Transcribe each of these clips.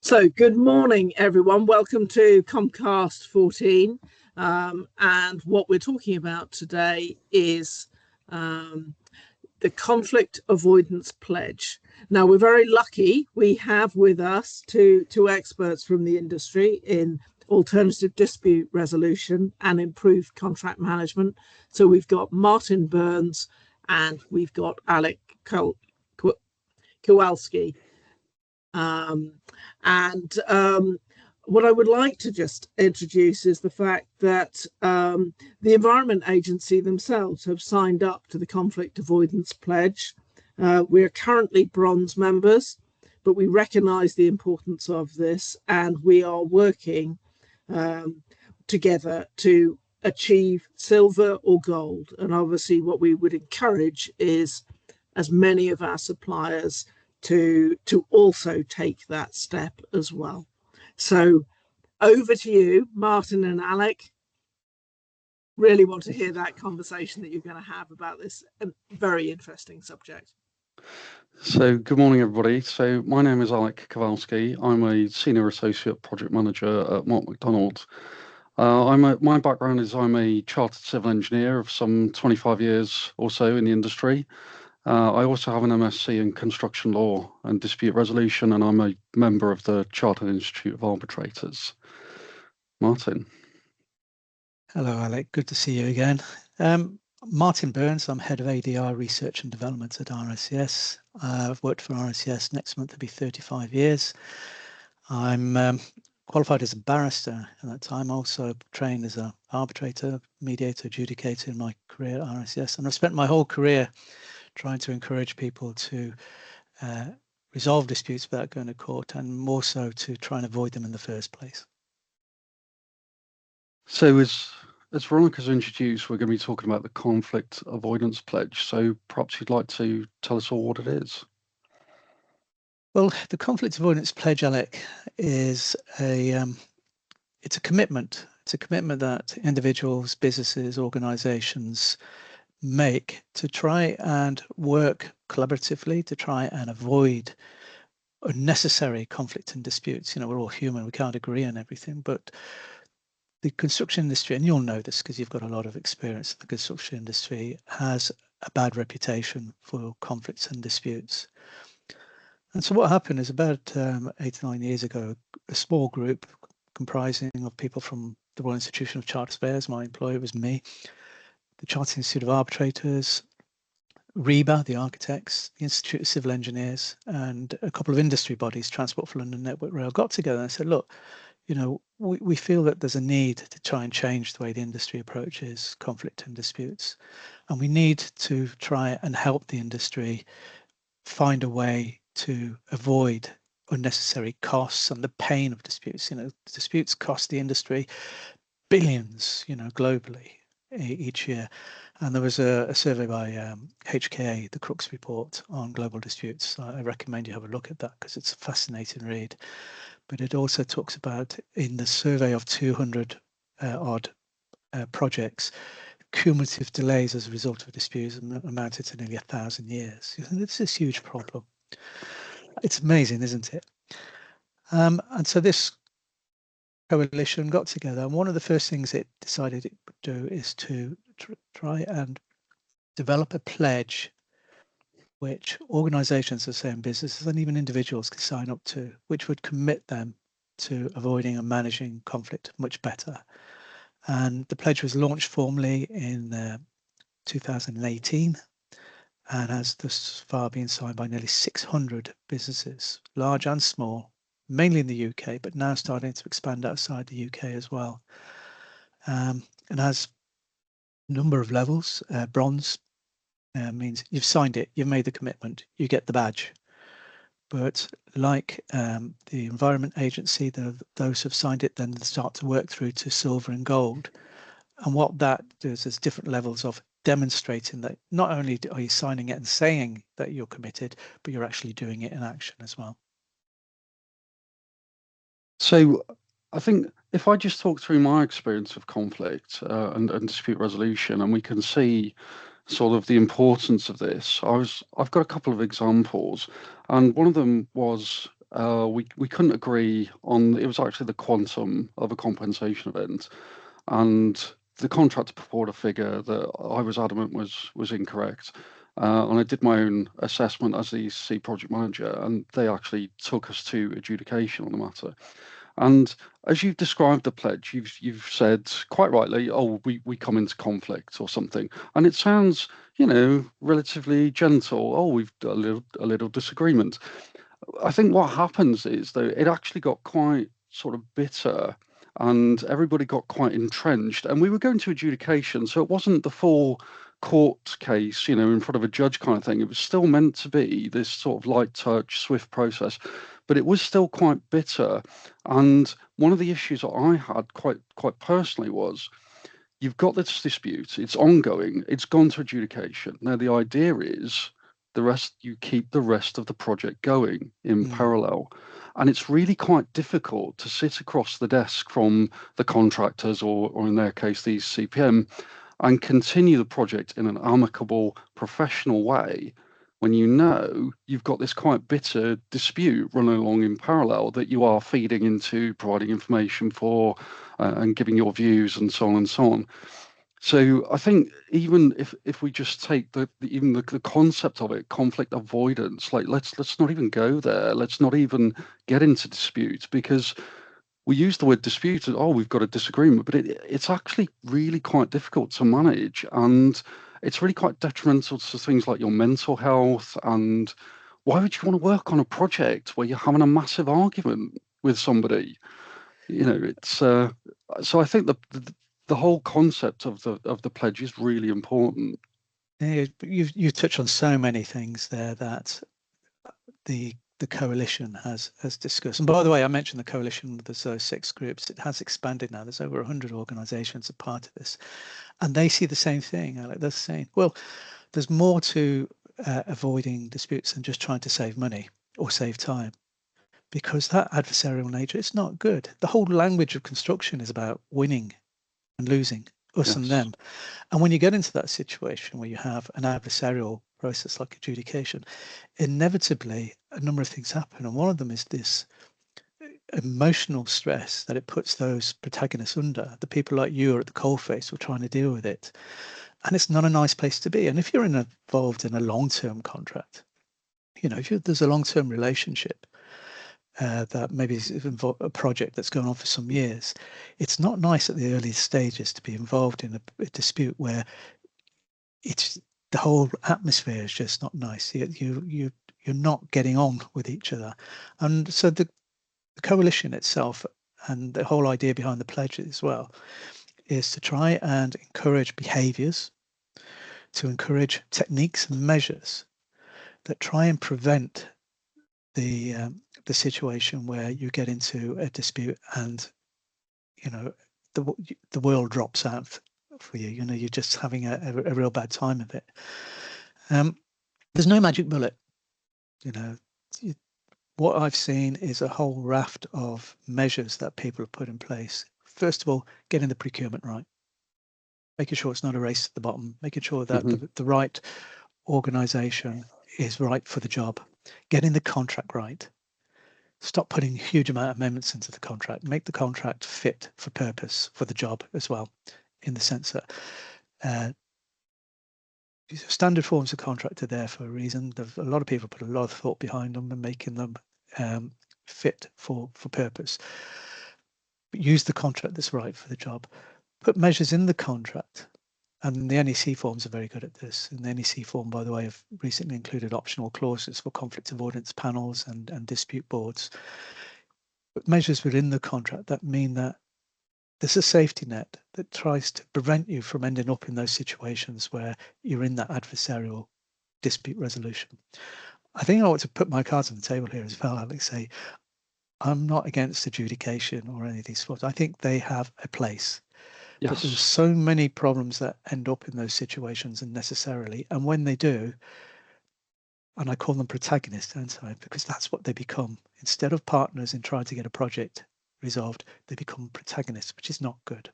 So, good morning, everyone. Welcome to Comcast 14. And what we're talking about today is the Conflict Avoidance Pledge. Now, we're very lucky. We have with us two experts from the industry in alternative dispute resolution and improved contract management. So, we've got Martin Burns and we've got Alec Kowalski. What I would like to just introduce is the fact that the Environment Agency themselves have signed up to the Conflict Avoidance Pledge. We are currently bronze members, but we recognise the importance of this, and we are working together to achieve silver or gold. And obviously what we would encourage is as many of our suppliers to also take that step as well. So over to you, Martin and Alec. Really want to hear that conversation that you're going to have about this very interesting subject. So good morning, everybody. So my name is Alec Kowalski. I'm a Senior Associate Project Manager at Mark McDonald. My background is I'm a Chartered Civil Engineer of some 25 years or so in the industry. I also have an MSc in Construction Law and Dispute Resolution, and I'm a member of the Chartered Institute of Arbitrators. Martin. Hello, Alec. Good to see you again. Martin Burns. I'm Head of ADR Research and Development at RICS. I've worked for RICS. Next month will be 35 years. I'm qualified as a barrister at that time, also trained as an arbitrator, mediator, adjudicator in my career at RICS. And I've spent my whole career trying to encourage people to resolve disputes without going to court, and more so to try and avoid them in the first place. So as Veronica's introduced, we're going to be talking about the Conflict Avoidance Pledge. So perhaps you'd like to tell us all what it is. Well, the Conflict Avoidance Pledge, Alec, is it's a commitment. It's a commitment that individuals, businesses, organizations make to try and work collaboratively to try and avoid unnecessary conflict and disputes. You know, we're all human, we can't agree on everything, but the construction industry, and you'll know this because you've got a lot of experience in the construction industry, has a bad reputation for conflicts and disputes. And so what happened is about 8 or 9 years ago, a small group comprising of people from the Royal Institution of Chartered Surveyors, my employer was me, the Chartered Institute of Arbitrators, REBA, the architects, the Institute of Civil Engineers, and a couple of industry bodies, Transport for London, Network Rail, got together and said, look, you know, we feel that there's a need to try and change the way the industry approaches conflict and disputes. And we need to try and help the industry find a way to avoid unnecessary costs and the pain of disputes. You know, disputes cost the industry billions, you know, globally each year. And there was a survey by HKA, the Crooks Report on global disputes. I recommend you have a look at that because it's a fascinating read. But it also talks about, in the survey of 200 odd projects, cumulative delays as a result of disputes amounted to nearly 1,000 years. It's a huge problem. It's amazing, isn't it? And so this coalition got together, and one of the first things it decided it would do is to try and develop a pledge which organizations, as saying businesses and even individuals, can sign up to, which would commit them to avoiding and managing conflict much better. And the pledge was launched formally in 2018 and has thus far been signed by nearly 600 businesses, large and small, mainly in the UK, but now starting to expand outside the UK as well. And has a number of levels. Bronze means you've signed it, you've made the commitment, you get the badge. But like the Environment Agency, those who've signed it then start to work through to silver and gold. And what that does is different levels of demonstrating that not only are you signing it and saying that you're committed, but you're actually doing it in action as well. So I think if I just talk through my experience of conflict and dispute resolution, and we can see sort of the importance of this. I've got a couple of examples, and one of them was we couldn't agree on. It was actually the quantum of a compensation event, and the contractor put forward a figure that I was adamant was incorrect. And I did my own assessment as the C project manager, and they actually took us to adjudication on the matter. And as you've described the pledge, you've said quite rightly, oh, we come into conflict or something, and it sounds, relatively gentle. Oh, we've got a little disagreement. I think what happens is though it actually got quite sort of bitter, and everybody got quite entrenched, and we were going to adjudication, so it wasn't the full court case, in front of a judge kind of thing. It was still meant to be this sort of light touch, swift process, but it was still quite bitter. And one of the issues that I had quite personally was you've got this dispute, it's ongoing, it's gone to adjudication. Now the idea is you keep the rest of the project going in parallel. And it's really quite difficult to sit across the desk from the contractors, or in their case, these CPM, and continue the project in an amicable, professional way when you've got this quite bitter dispute running along in parallel that you are feeding into, providing information for, and giving your views and so on and so on. So I think even if we just take the concept of it, conflict avoidance, like let's not even go there. Let's not even get into dispute, because we use the word dispute as, oh, we've got a disagreement, but it's actually really quite difficult to manage, and it's really quite detrimental to things like your mental health. And why would you want to work on a project where you're having a massive argument with somebody? It's so I think the whole concept of the pledge is really important. Yeah, you've touched on so many things there that the coalition has discussed. And by the way, I mentioned the coalition with those 6 groups. It has expanded now. There's over 100 organisations a part of this, and they see the same thing. Like they're saying, well, there's more to avoiding disputes than just trying to save money or save time, because that adversarial nature, it's not good. The whole language of construction is about winning and losing, us and them. And when you get into that situation where you have an adversarial process like adjudication, inevitably a number of things happen. And one of them is this emotional stress that it puts those protagonists under. The people like you are at the coalface who are trying to deal with it. And it's not a nice place to be. And if you're involved in a long-term contract, if there's a long-term relationship, that maybe is a project that's going on for some years, it's not nice at the early stages to be involved in a dispute where it's the whole atmosphere is just not nice. You're not getting on with each other. And so the coalition itself, and the whole idea behind the pledge as well, is to try and encourage behaviours, to encourage techniques and measures that try and prevent the situation where you get into a dispute and the world drops out for you. You're just having a real bad time of it. There's no magic bullet. What I've seen is a whole raft of measures that people have put in place. First of all, getting the procurement right, making sure it's not a race at the bottom, making sure that the right organisation is right for the job, getting the contract right. Stop putting a huge amount of amendments into the contract. Make the contract fit for purpose for the job as well, in the sense that standard forms of contract are there for a reason. A lot of people put a lot of thought behind them and making them fit for purpose. But use the contract that's right for the job. Put measures in the contract. And the NEC forms are very good at this. And the NEC form, by the way, have recently included optional clauses for conflict avoidance panels and dispute boards. But measures within the contract that mean that there's a safety net that tries to prevent you from ending up in those situations where you're in that adversarial dispute resolution. I think I want to put my cards on the table here as well, Alex. Say, I'm not against adjudication or any of these forms. I think they have a place. Yes. But there's so many problems that end up in those situations unnecessarily. And when they do, and I call them protagonists, don't I? Because that's what they become. Instead of partners in trying to get a project resolved, they become protagonists, which is not good.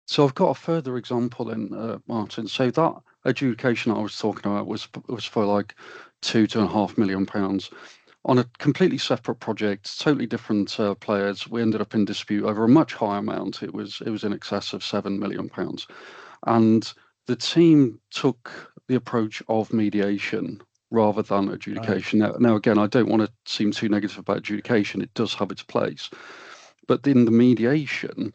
So I've got a further example then, Martin. So that adjudication I was talking about was for like £2.5 million. on a completely separate project, totally different players. We ended up in dispute over a much higher amount. It was in excess of £7 million, and the team took the approach of mediation rather than adjudication. Now, again, I don't want to seem too negative about adjudication. It does have its place, but in the mediation,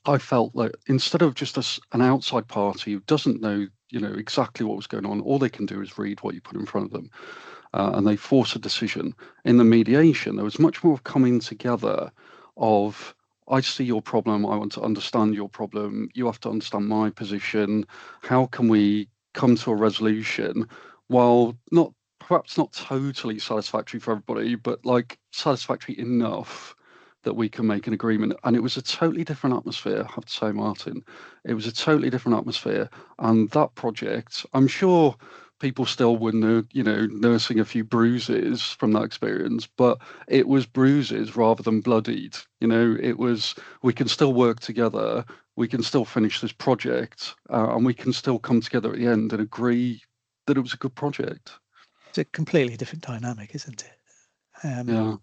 I felt like instead of just an outside party who doesn't know, exactly what was going on, all they can do is read what you put in front of them, and they force a decision. In the mediation, there was much more of coming together of, I see your problem, I want to understand your problem, you have to understand my position, how can we come to a resolution, while perhaps not totally satisfactory for everybody, but like satisfactory enough that we can make an agreement. And it was a totally different atmosphere, I have to say, Martin. It was a totally different atmosphere. And that project, I'm sure people still were, nursing a few bruises from that experience, but it was bruises rather than bloodied. It was, we can still work together, we can still finish this project, and we can still come together at the end and agree that it was a good project. It's a completely different dynamic, isn't it? Yeah.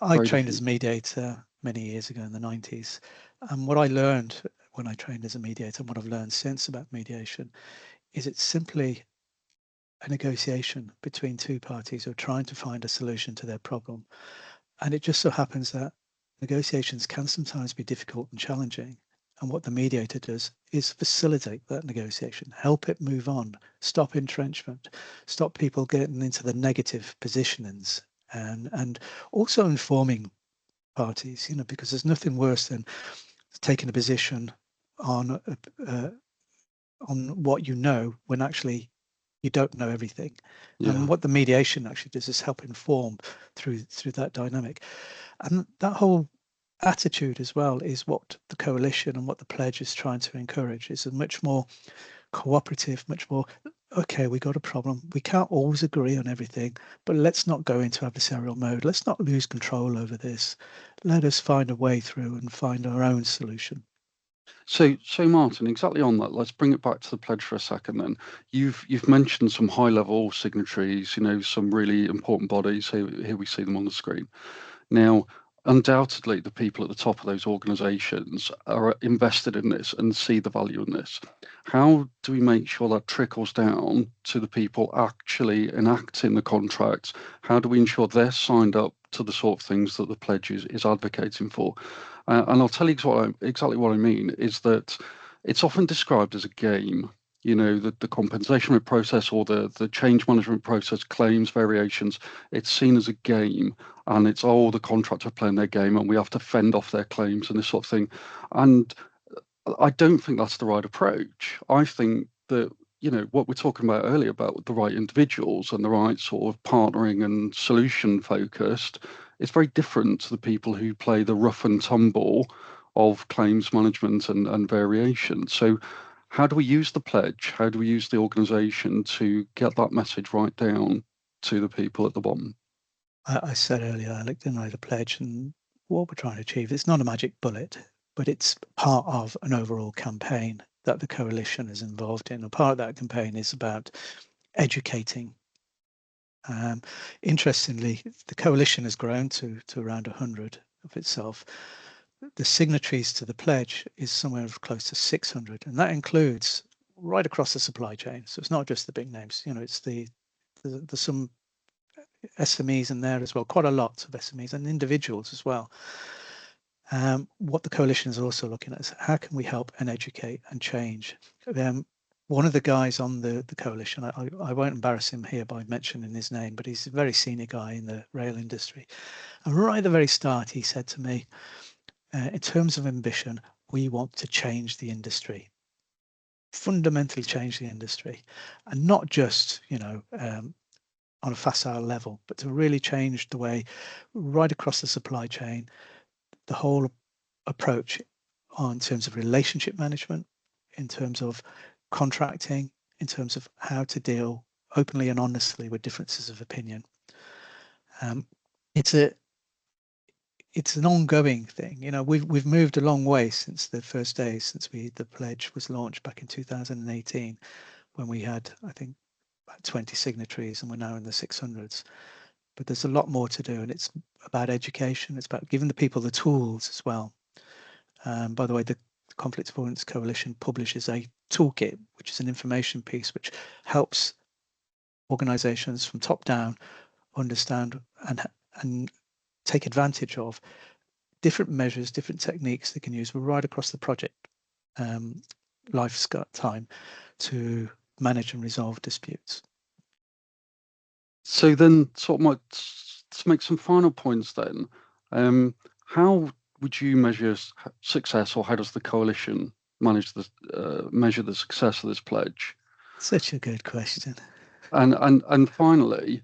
I trained as a mediator many years ago in the 90s. And what I learned when I trained as a mediator, and what I've learned since about mediation, is it's simply a negotiation between two parties who are trying to find a solution to their problem. And it just so happens that negotiations can sometimes be difficult and challenging. And what the mediator does is facilitate that negotiation, help it move on, stop entrenchment, stop people getting into the negative positionings, and also informing parties, because there's nothing worse than taking a position on what you know when actually you don't know everything. Yeah. And what the mediation actually does is help inform through that dynamic. And that whole attitude as well is what the coalition and what the pledge is trying to encourage, is a much more cooperative, much more, okay, we got a problem, we can't always agree on everything, but let's not go into adversarial mode, let's not lose control over this, let us find a way through and find our own solution. So Martin, exactly on that, let's bring it back to the pledge for a second then. You've mentioned some high level signatories, some really important bodies. Here we see them on the screen. Now, undoubtedly, the people at the top of those organisations are invested in this and see the value in this. How do we make sure that trickles down to the people actually enacting the contracts? How do we ensure they're signed up to the sort of things that the pledge is advocating for? And I'll tell you exactly what I mean is that it's often described as a game. The compensation process or the change management process, claims variations, it's seen as a game, and it's the contractor playing their game and we have to fend off their claims and this sort of thing. And I don't think that's the right approach. I think that, what we're talking about earlier about the right individuals and the right sort of partnering and solution focused, it's very different to the people who play the rough and tumble of claims management and variation. So how do we use the pledge? How do we use the organisation to get that message right down to the people at the bottom? I said earlier, I looked at the pledge, and what we're trying to achieve, it's not a magic bullet, but it's part of an overall campaign that the coalition is involved in. And part of that campaign is about educating. Interestingly, the coalition has grown to around 100 of itself. The signatories to the pledge is somewhere close to 600, and that includes right across the supply chain. So it's not just the big names, it's there's some SMEs in there as well, quite a lot of SMEs and individuals as well. What the coalition is also looking at is how can we help and educate and change. One of the guys on the coalition, I won't embarrass him here by mentioning his name, but he's a very senior guy in the rail industry. And right at the very start, he said to me, in terms of ambition, we want to change the industry, fundamentally change the industry, and not just, on a facile level, but to really change the way right across the supply chain, the whole approach in terms of relationship management, in terms of contracting, in terms of how to deal openly and honestly with differences of opinion. It's an ongoing thing. We've moved a long way since the first day, since the pledge was launched back in 2018, when we had, I think, about 20 signatories, and we're now in the 600s. but there's a lot more to do, and it's about education. It's about giving the people the tools as well. By the way, the Conflict Avoidance Coalition publishes a toolkit, which is an information piece which helps organisations from top down understand and take advantage of different measures, different techniques they can use right across the project lifetime to manage and resolve disputes. So then, to make some final points then, how would you measure success, or how does the coalition manage measure the success of this pledge? Such a good question. And finally,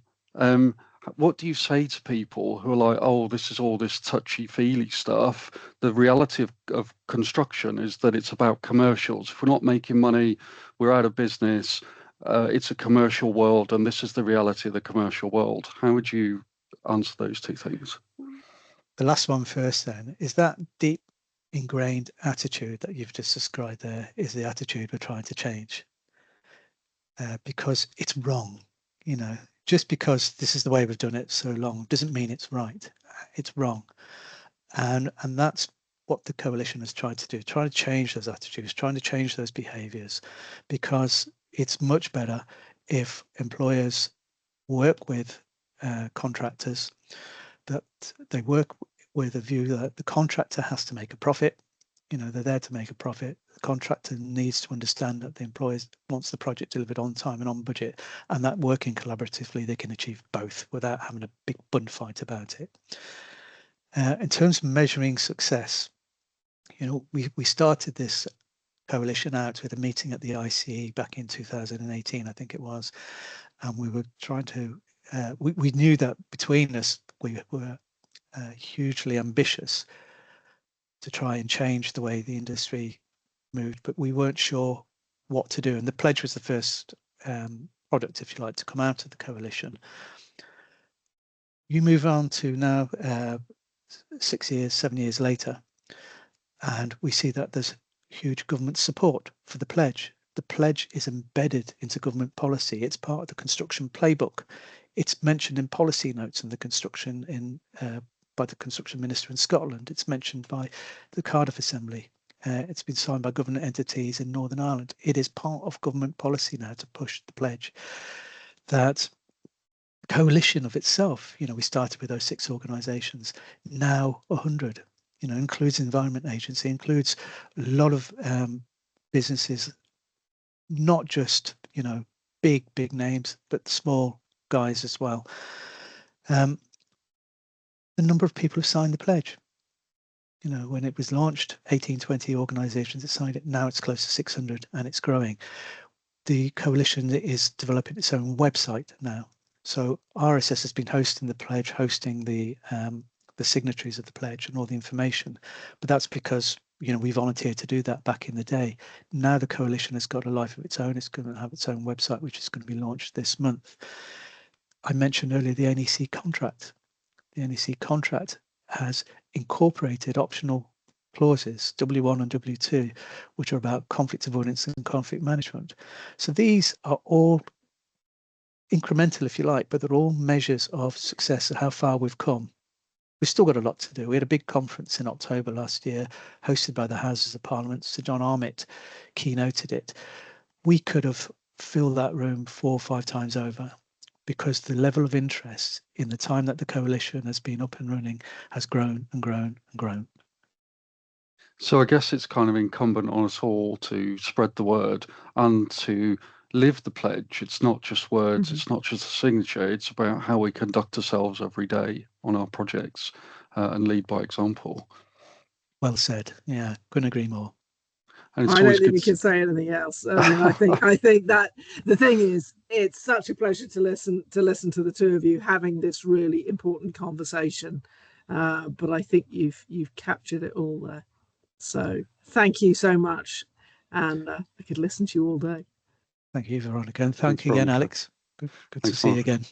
what do you say to people who are like, oh, this is all this touchy-feely stuff? The reality of construction is that it's about commercials. If we're not making money, we're out of business. It's a commercial world, and this is the reality of the commercial world. How would you answer those two things? The last one first then, is that deep ingrained attitude that you've just described there is the attitude we're trying to change. Because it's wrong, just because this is the way we've done it so long doesn't mean it's right. It's wrong. And that's what the coalition has tried to do, trying to change those attitudes, trying to change those behaviors, because it's much better if employers work with contractors, that they work with a view that the contractor has to make a profit. They're there to make a profit. The contractor needs to understand that the employer wants the project delivered on time and on budget, and that working collaboratively, they can achieve both without having a big bun fight about it. In terms of measuring success, we started this coalition out with a meeting at the ICE back in 2018, I think it was, and we were trying to, we knew that between us, we were hugely ambitious to try and change the way the industry moved, but we weren't sure what to do. And the pledge was the first product, if you like, to come out of the coalition. You move on to now 7 years later, and we see that there's huge government support for the pledge. The pledge is embedded into government policy. It's part of the construction playbook. It's mentioned in policy notes in the construction by the construction minister in Scotland. It's mentioned by the Cardiff Assembly. It's been signed by government entities in Northern Ireland. It is part of government policy now to push the pledge. That coalition of itself, we started with those 6 organisations, now 100, includes Environment Agency, includes a lot of businesses, not just, big names, but small guys as well. The number of people who signed the pledge, when it was launched, 18-20 organisations that signed it. Now it's close to 600, and it's growing. The coalition is developing its own website now. So RSS has been hosting the pledge, hosting the signatories of the pledge and all the information. But that's because, we volunteered to do that back in the day. Now the coalition has got a life of its own. It's going to have its own website, which is going to be launched this month. I mentioned earlier the NEC contract. The NEC contract has incorporated optional clauses, W1 and W2, which are about conflict avoidance and conflict management. So these are all incremental, if you like, but they're all measures of success and how far we've come. We've still got a lot to do. We had a big conference in October last year, hosted by the Houses of Parliament. Sir John Armitt keynoted it. We could have filled that room 4 or 5 times over, because the level of interest in the time that the coalition has been up and running has grown and grown and grown. So I guess it's kind of incumbent on us all to spread the word and to live the pledge. It's not just words, It's not just a signature, it's about how we conduct ourselves every day on our projects and lead by example. Well said. Yeah, couldn't agree more. And I don't think we can say anything else. I mean, I think that the thing is, it's such a pleasure to listen to the two of you having this really important conversation. But I think you've captured it all there. So thank you so much, and I could listen to you all day. Thank you, Veronica, and thank you again, Alex. Good to see you again.